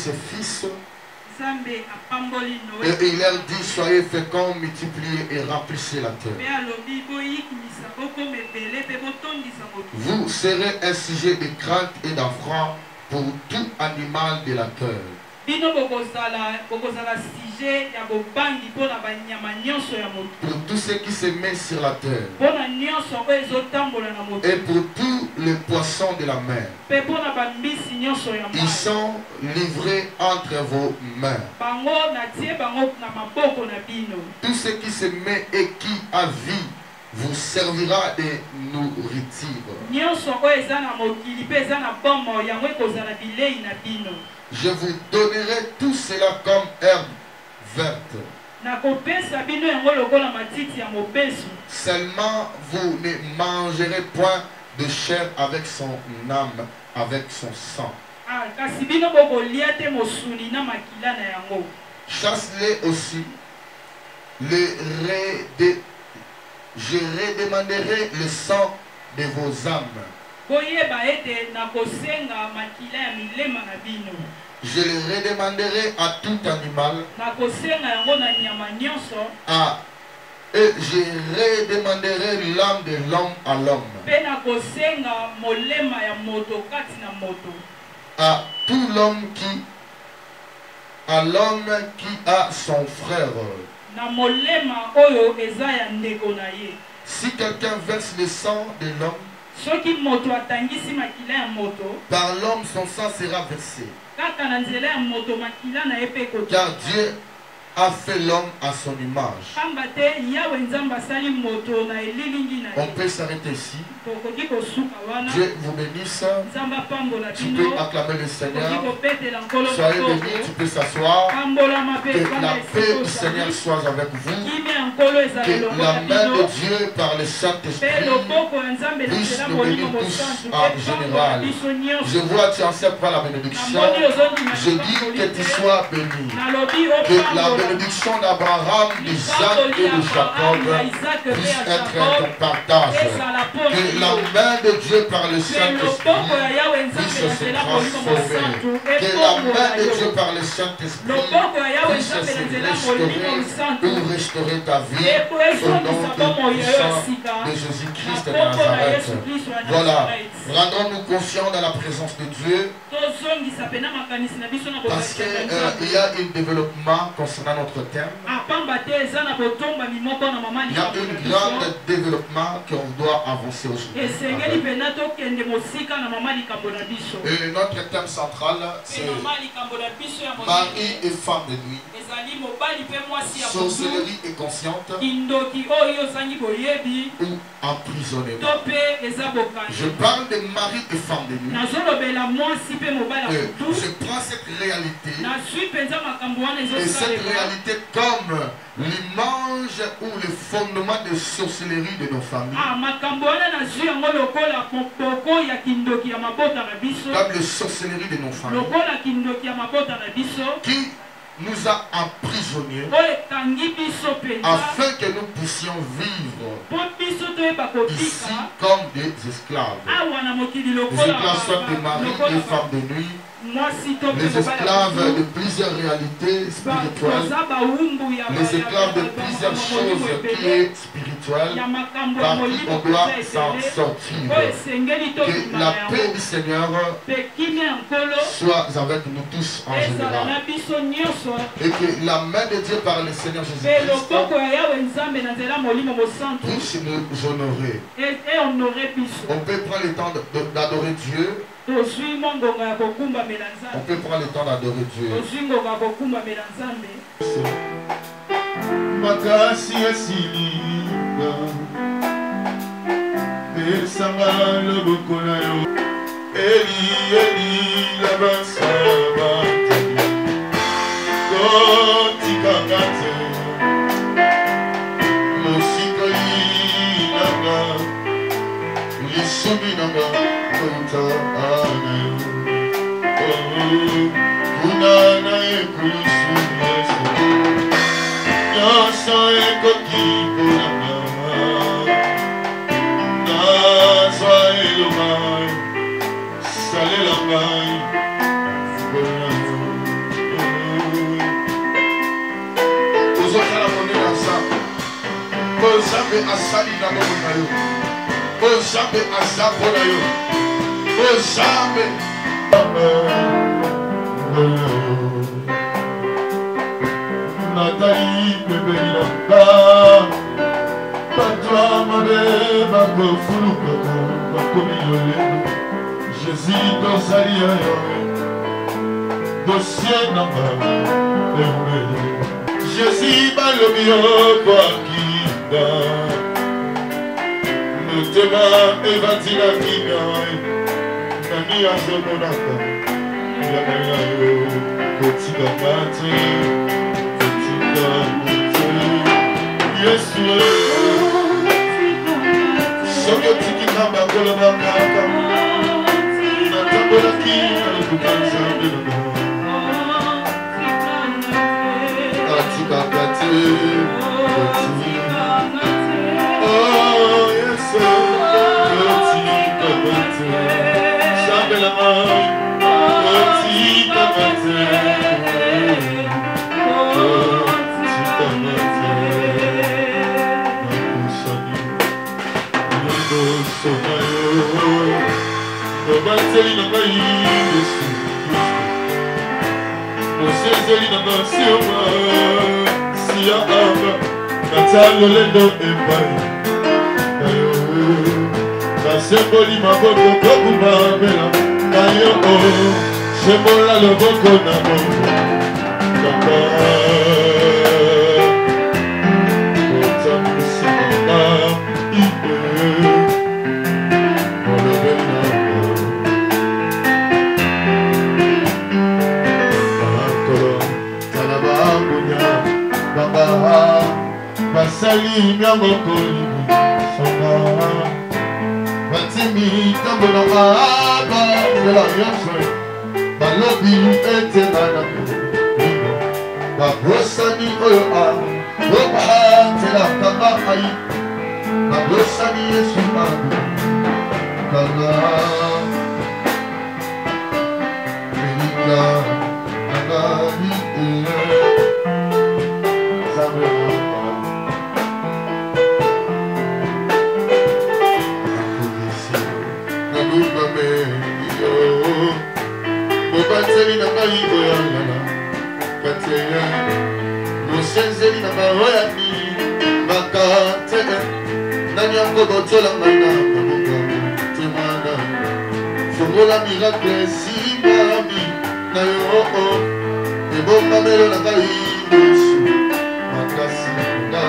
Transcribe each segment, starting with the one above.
ses fils. Et il leur dit, soyez féconds, multipliez et remplissez la terre. Vous serez un sujet de crainte et d'affront pour tout animal de la terre. Pour tous ceux qui se mettent sur la terre. Et pour tous les poissons de la mer. Ils sont livrés entre vos mains. Tout ce qui se met et qui a vie vous servira de nourriture. Je vous donnerai tout cela comme herbe verte. Seulement vous ne mangerez point de chair avec son âme, avec son sang. Chasse-les aussi. Je redemanderai le sang de vos âmes. Je le redemanderai à tout animal. Et je redemanderai l'âme de l'homme à l'homme. À tout l'homme qui a son frère. Si quelqu'un verse le sang de l'homme, par l'homme son sang sera versé. Car Dieu a fait l'homme à son image. On peut s'arrêter ici. Dieu vous bénisse. Tu peux acclamer le Seigneur. Soyez bénis, tu peux s'asseoir. Que la paix du Seigneur soit avec vous. Que la main de Dieu par le Saint-Esprit puisse nous bénir tous en général. Je vois tu acceptes pas la bénédiction. Je dis que tu sois béni. Que la bénédiction d'Abraham, d'Isaac et de Jacob puisse être ton partage. Que la main de Dieu par le Saint-Esprit puisse se transformer. Que la main de Dieu par le Saint-Esprit puisse se restaurer ou restaurer ta vie au nom du puissant de Jésus-Christ de Nazareth. Voilà, rendons-nous confiants dans la présence de Dieu parce qu'il y a un développement concernant notre thème. Il y a un grand développement qu'on doit avancer aujourd'hui. Et notre thème central, c'est mari et femme de nuit, sorcellerie inconsciente ou emprisonnement. Je parle de mari et femme de nuit. Je prends cette réalité et cette réalité comme l'image ou le fondement de sorcellerie de nos familles. Comme les sorcelleries de nos familles qui nous a emprisonnés afin que nous puissions vivre ici comme des esclaves. Les esclaves sont des maris et femmes de nuit. Les esclaves de plusieurs réalités spirituelles, les esclaves de plusieurs choses qui est spirituelle, par qui on doit s'en sortir. Que la paix du Seigneur soit avec nous tous en général. Et que la main de Dieu par le Seigneur Jésus-Christ puisse nous honorer. On peut prendre le temps d'adorer Dieu. On peut prendre le temps d'adorer Dieu. Makasi esilinga pesanga loboko na yo Eli Eli labasaba kotikanga te mosikoli nanga lisubi nanga konta ana yo kuna na ekulusu yesu nyonso ekoki mpona nazwa eloba salela ngai mpona yo Nzambe asali na bomo na yo. Oh Nzambe azapo na yo. Oh Nzambe. Nathalie bébé lamba. Patwa mabe bako fuluka bako milole. Jésus tozali yo. Dossier namba. Jésus balobi yo kwa kinda. Motema evandi la kimia. Nani azomonaka. Yamela yo kotika mate. Kotika mate. Yesu soki otiki kamba koloba kaka. Natambolaki na lokuta nzambe na nga. Oh, yes, sir. Lendo epai nasemboli maboko kokuma bela kayo o sembola loboko na bongo kaka otambisinaka ibe olobena akolo talabangunya bangaha basali miango kolimi sanga batimi tambola aba zela yonso balobi ete nana babrosani oyo a loba tela kama ai babrosani yesu mabu kanga meninga nagani ile zamela Bateli na kaibo ya lala Kateya Mosenzeli na maroyani Makatele Nani yango botola mana Mamunga temana Fungola miracle Simami Na yo Ebomba melo na kaibo Yesu Makasi na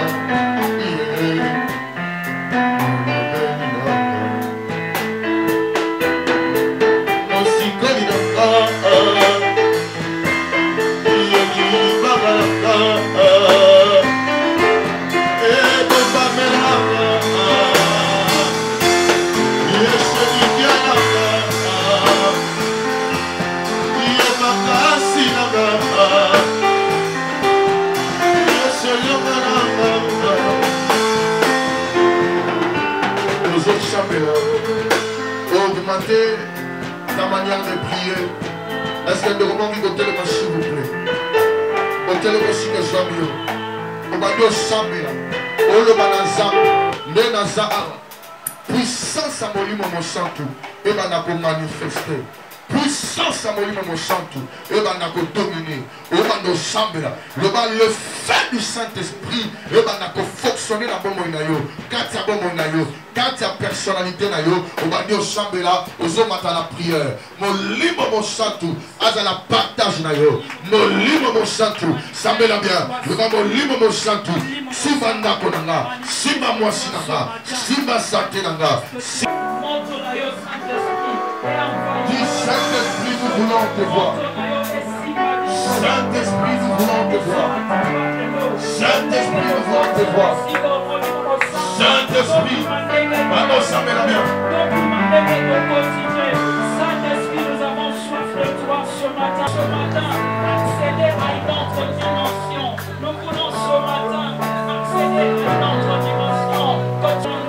Augmenter ta manière de prier. Est-ce qu'il y a des moments qui ont été le s'il vous plaît? Hôtel le s'il vous plaît. On va dire Sambia. On le banazam. Le Nazara. Puissance à mon lit, mon santo. Et va n'a manifester. Puissance à mon lit, mon santo. Et va n'a dominer. Et va nous Sambia. Le fait du Saint-Esprit. Et va n'a fonctionner dans bon moyen. Quand il y a bon moyen. Quand il y a personnalité, on va dire au Sambela, aux hommes à la prière. Mon libre, mon santo, à la partage, mon libre, mon santo, Sambela bien. Mon libre, mon santo, Simba Nakonanga, Simba Moasinanga, Simba Satenanga. Dis Saint-Esprit, nous voulons te voir. Saint-Esprit, nous voulons te voir. Saint-Esprit, nous voulons te voir. Saint-Esprit, maman, ça me la bien. Saint-Esprit, nous avons soif de toi ce matin. Accéder à une autre dimension. Nous voulons ce matin accéder à une autre dimension. Quand tu nous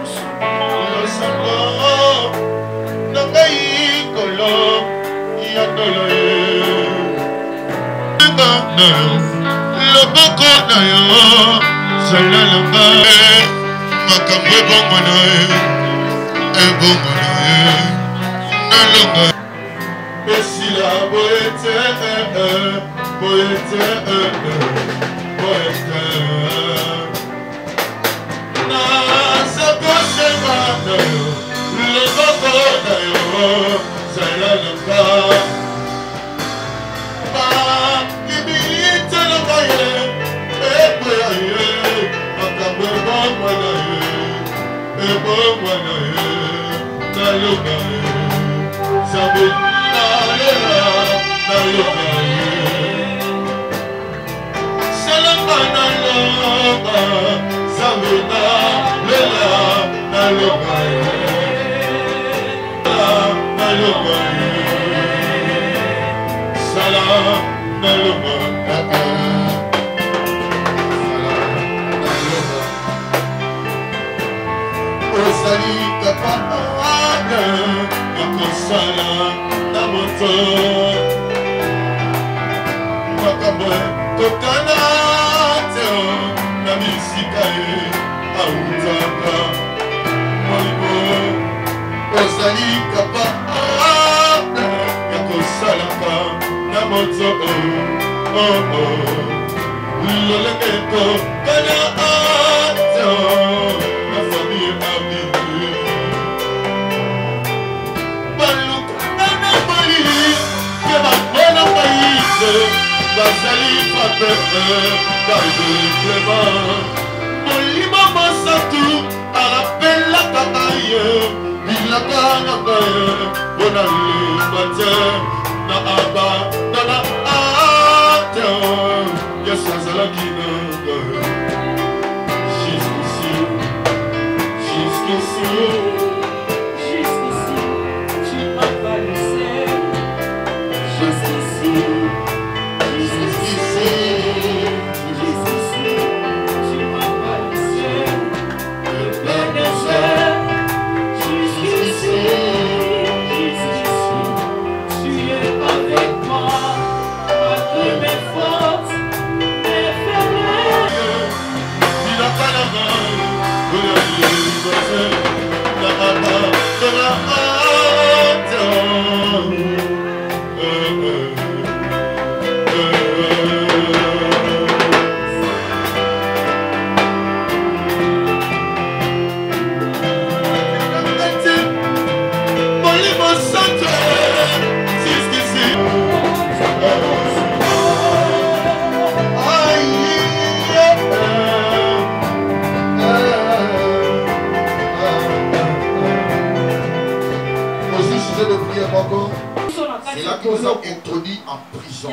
C'est là qu'ils nous ont introduits en prison.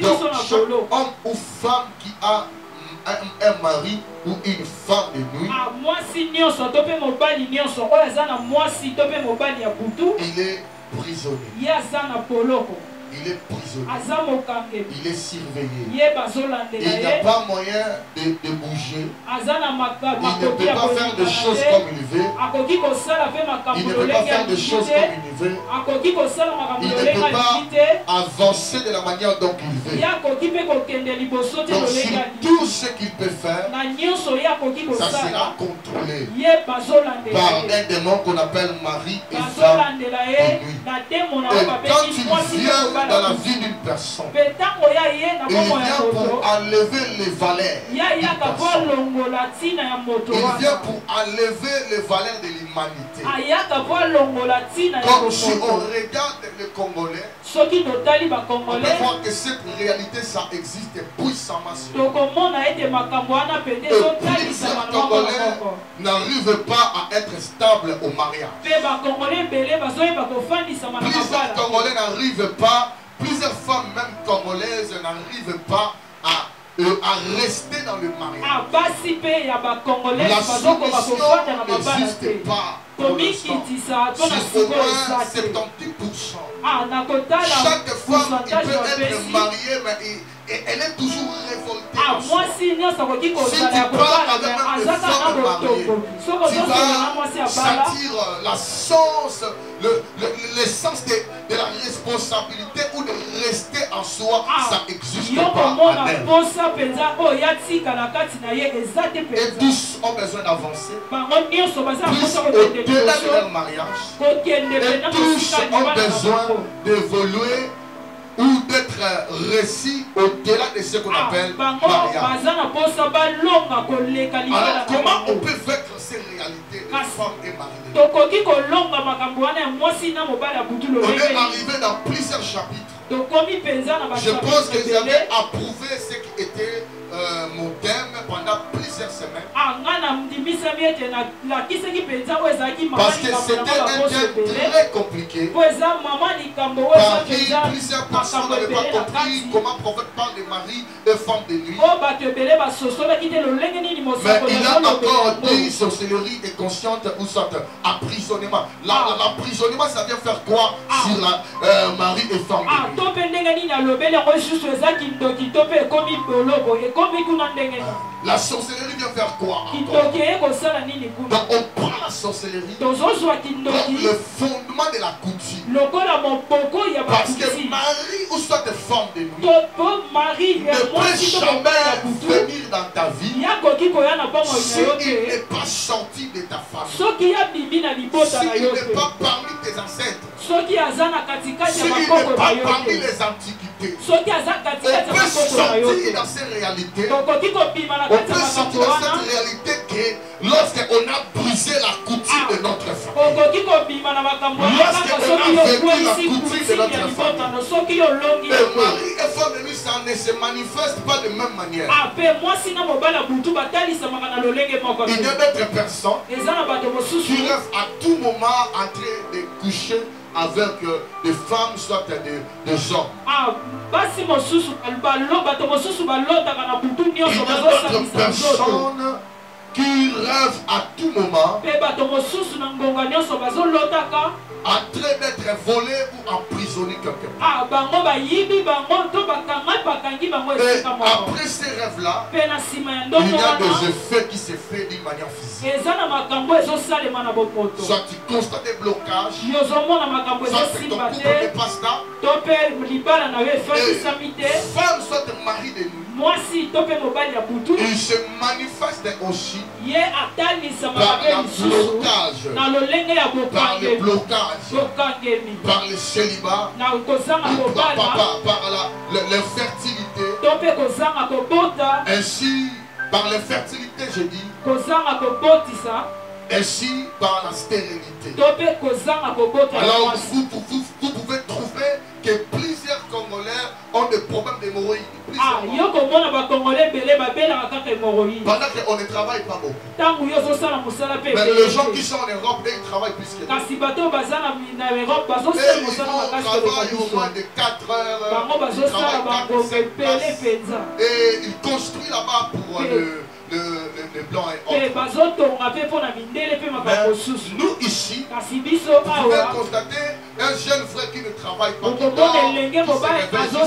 Donc, chaque homme ou femme qui a un mari ou une femme de nuit, il est prisonnier. Il est prisonnier. Il est surveillé. Il n'a pas moyen de bouger. Il ne peut pas faire des choses comme il veut. Il ne peut pas faire des choses comme il veut. Il ne peut pas avancer de la manière dont il veut. Donc tout ce qu'il peut faire, ça sera contrôlé par un démon qu'on appelle mari et femme de nuit. Et quand il vient dans la vie d'une personne, il vient pour enlever les valeurs d'une personne. Il vient pour enlever les valeurs de l'humanité. Comme si on regarde les Congolais, on peut voir que cette réalité, ça existe puissamment sur nous. Plusieurs Congolais n'arrivent pas à être stables au mariage. Plusieurs Congolais n'arrivent pas, plusieurs femmes même congolaises n'arrivent pas à rester dans le mariage. La solution n'existe pas. Sur au moins 70%. Chaque femme qui peut être mariée, mais elle est toujours révoltée. Si tu pars avec une femme mariée, tu vas sentir l'essence de la responsabilité ou de rester en soi, ça n'existe pas. Amen. Et tous ont besoin d'avancer. Plus au-delà de leur mariage. Et tous ont besoin d'évoluer ou d'être récits au-delà de ce qu'on appelle mariage. Alors, comment on peut vaincre ces réalités de femme et mari? On est arrivé dans plusieurs chapitres. Je pense que vous avez approuvé ce qui était mon thème pendant plusieurs semaines. Parce que c'était un thème très compliqué. Par qui plusieurs personnes n'avaient pas compris comment le prophète parle de mari et femme de nuit. Mais il a encore dit sorcellerie et consciente ou sorte emprisonnement. L'emprisonnement, ça vient faire quoi sur la mari et femme de nuit? La sorcellerie vient faire quoi? Donc on prend la sorcellerie comme le fondement de la coutume. Parce que mari ou soit de femme de nuit ne peut jamais venir dans ta vie s'il n'est pas sorti de ta famille, s'il n'est pas parmi tes ancêtres, s'il n'est pas parmi les antiquités. On peut sortir dans ces réalités. On peut sortir dans cette réalité que lorsqu'on a brisé la coutume de notre famille, lorsqu'on a vécu la coutume de notre famille, et mari et femme de nuit, ça ne se manifeste pas de même manière. Il y a d'autres personnes qui rêvent à tout moment en train de coucher avec des femmes, soit des hommes. Il y a d'autres personnes qui rêvent à tout moment en train d'être volés ou emprisonnés quelque part. Et après ces rêves-là, il y a des effets qui se font d'une manière physique. Soit tu constates des blocages, soit c'est ton couple ne passe pas. Et femme soit mari de nuit, il se manifeste aussi par le blocage, par le célibat, par l'infertilité, ainsi par l'infertilité, je dis, ainsi par la stérilité. Alors vous pouvez trouver que plusieurs Congolais ont des problèmes d'hémorroïdes. Pendant qu'on ne travaille pas beaucoup. Mais les gens qui sont en Europe, ils travaillent plus que nous. Ils travaillent au moins de 4 heures. Ils travaillent 4 heures. Et ils construisent là-bas pour le blanc et autres. Nous ici, vous pouvez constater un jeune frère qui ne travaille pas, qui dort, qui se réveille jusqu'à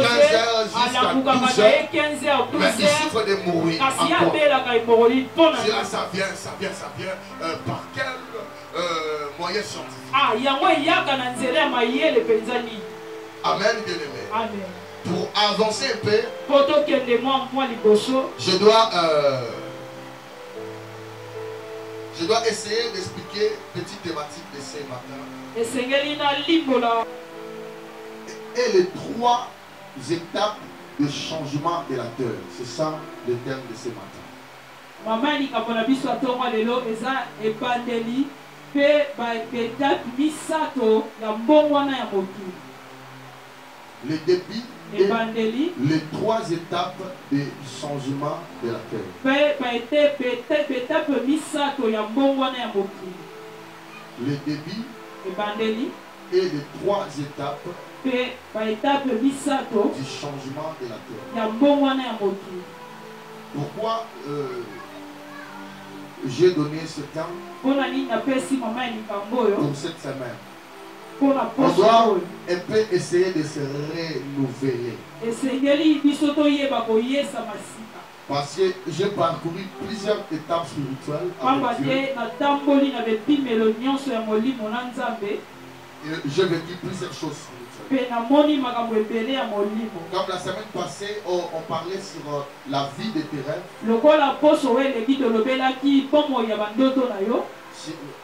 15 heures, jusqu'à 12 heures, mais il souffre de mourir encore. Cela, ça vient par quel moyen scientifique? Amen, bien-aimé. Amen. Pour avancer un peu, je dois essayer d'expliquer une petite thématique de ce matin. Et les 3 étapes de changement de la terre. C'est ça le thème de ce matin. Le début et les 3 étapes de changement de la terre. Le début et les 3 étapes du changement de la terre. Pourquoi j'ai donné ce temps pour cette semaine? On doit un peu essayer de se renouveler. Parce que j'ai parcouru plusieurs étapes spirituelles avec Dieu. j'ai vécu plusieurs choses spirituelles. Comme la semaine passée, on parlait sur la vie de tes rêves.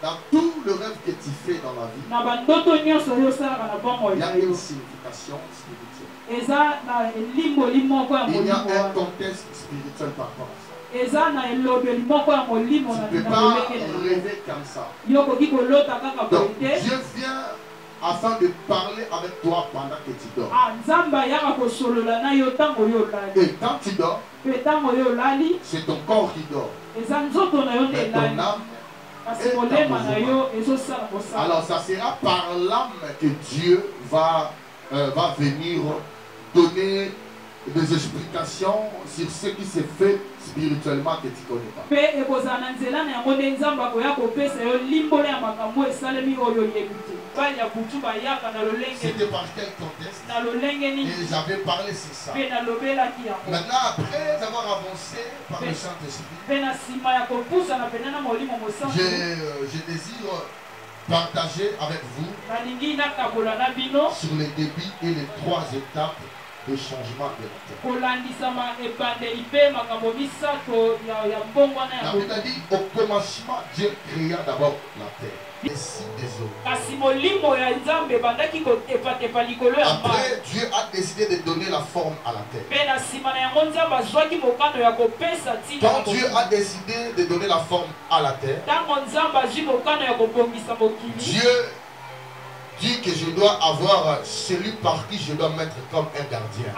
Dans tout le rêve que tu fais dans la vie, il y a une signification spirituelle. Il y a un contexte spirituel par rapport à ça. Tu ne peux pas rêver comme ça. Donc Dieu vient afin de parler avec toi pendant que tu dors. Et quand tu dors, c'est ton corps qui dort. Mais ton âme est ta maison. Alors ça sera par l'âme que Dieu va venir donner des explications sur ce qui se fait spirituellement que tu ne connais pas. C'était par quel contexte? Et j'avais parlé sur ça. Maintenant, après avoir avancé par le Saint-Esprit, je désire partager avec vous sur les débits et les 3 étapes de changement de la terre. La Bible dit au commencement, Dieu créa d'abord la terre. Et si des eaux. Après, Dieu a décidé de donner la forme à la terre. Quand Dieu a décidé de donner la forme à la terre, Dieu dit que je dois avoir celui par qui je dois mettre comme un gardien.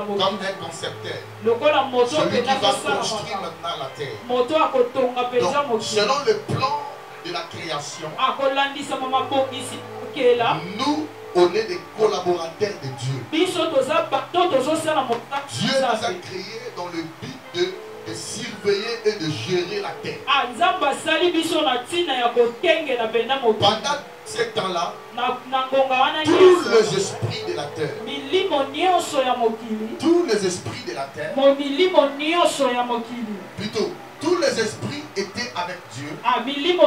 Comme un concepteur. Celui qui va construire maintenant la terre. Donc, selon le plan de la création, nous, on est des collaborateurs de Dieu. Dieu nous a créés dans le but de surveiller et de gérer la terre. Pendant ce temps-là, tous les esprits de la terre, plutôt, tous les esprits étaient avec Dieu. Parce qu'il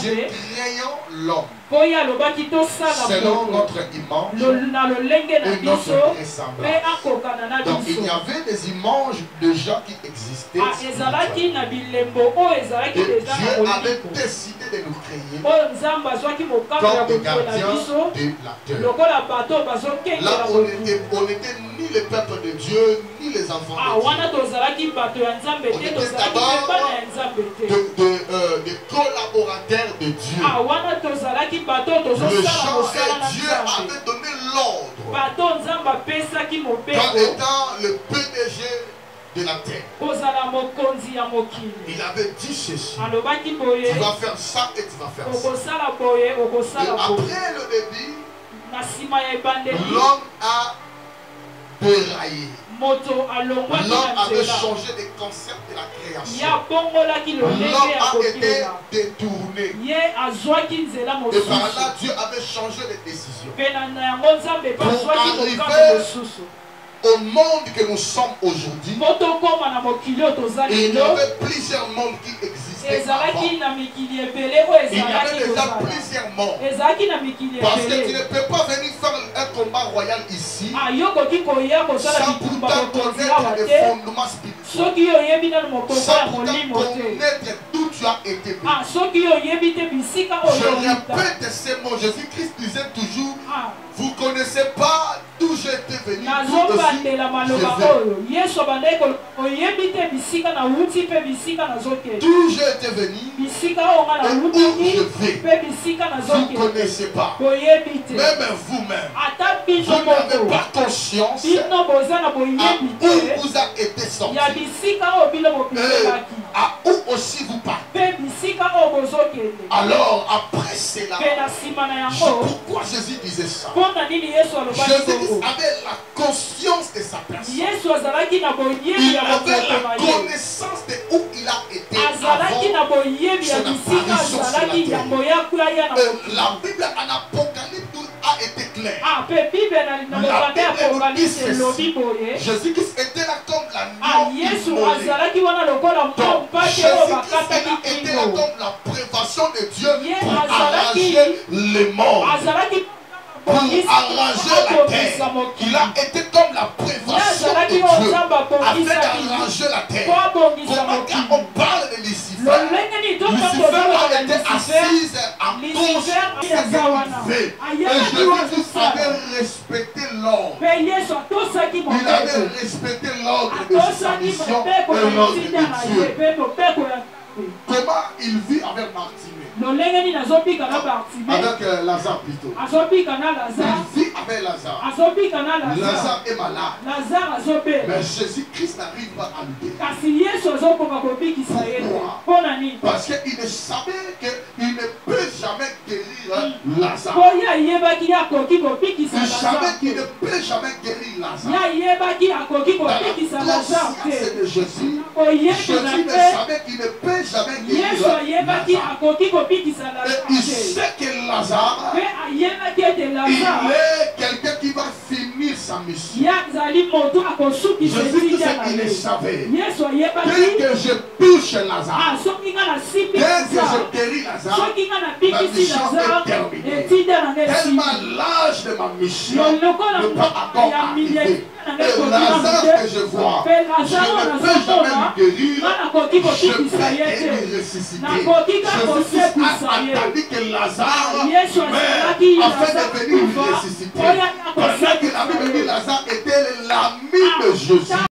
dit, créons l'homme selon notre image et notre ressemblance. Donc il y avait des images de gens qui existaient. Et Dieu avait décidé de nous créer comme des gardiens de la terre. Là, on n'était ni le peuple de Dieu, ni les enfants de Dieu. On était d'abord des collaborateurs de Dieu. Le chant et Dieu avait donné l'ordre comme étant le PDG de la terre. Il avait dit ceci: tu vas faire ça et tu vas faire ça. Et après le début, l'homme a déraillé. L'homme avait changé de concept de la création. L'homme a été détourné. Et par là, Dieu avait changé de décision. Pour arriver au monde que nous sommes aujourd'hui, il y avait plusieurs mondes qui existaient avant. Il y avait déjà plusieurs mondes. Parce que tu ne peux pas venir faire un combat royal ici sans pourtant connaître les fondements spirituels, sans pourtant connaître d'où tu as été béni. Je répète ces mots. Jésus-Christ disait toujours: vous ne connaissez pas d'où j'étais venu, d'où aussi je vais. D'où j'étais venu et où je vais. Vous ne connaissez pas. Même vous-même, vous n'avez pas conscience à où vous a été sorti. À où aussi vous partez. Alors après cela, pourquoi Jésus disait ça? Jésus avait la conscience de sa personne. Il avait la connaissance de où il a été avant son apparition sur la terre. La Bible en Apocalypse a été claire. La Bible nous dit ceci: Jésus-Christ était là comme l'agneau immolé. Jésus-Christ était là comme la prévention de Dieu pour arranger les morts, pour arranger la terre. Il a été comme la prévention de Dieu afin d'arranger la terre. Comment quand on parle de Lucifer, Lucifer a été assise à gauche de Dieu. Et Jésus avait respecté l'ordre. Il avait respecté l'ordre de sa mission et l'ordre de Dieu. Comment il vit avec Bartimée? Avec Lazare plutôt. Il vit avec Lazare. Lazare est malade. Mais Jésus-Christ n'arrive pas à lui guérir. Pourquoi? Parce qu'il ne savait qu'il ne peut jamais guérir Lazare. Il savait qu'il ne peut jamais guérir Lazare. Dans la conscience de Jésus, Jésus ne savait qu'il ne peut jamais guérir Lazare. Et il sait que Lazare, il est quelqu'un qui va finir sa mission. Jésus, il le savait. Dès que je touche Lazare, dès que je guéris Lazare, ma mission est terminée. Tellement l'âge de ma mission ne peut encore arriver. Et Lazare que je vois, je ne peux jamais lui guérir, je peux lui ressusciter. Jésus-Christ a entendu que Lazare meurt afin de venir lui ressusciter. Pendant qu'il avait venu, Lazare était l'ami de Jésus.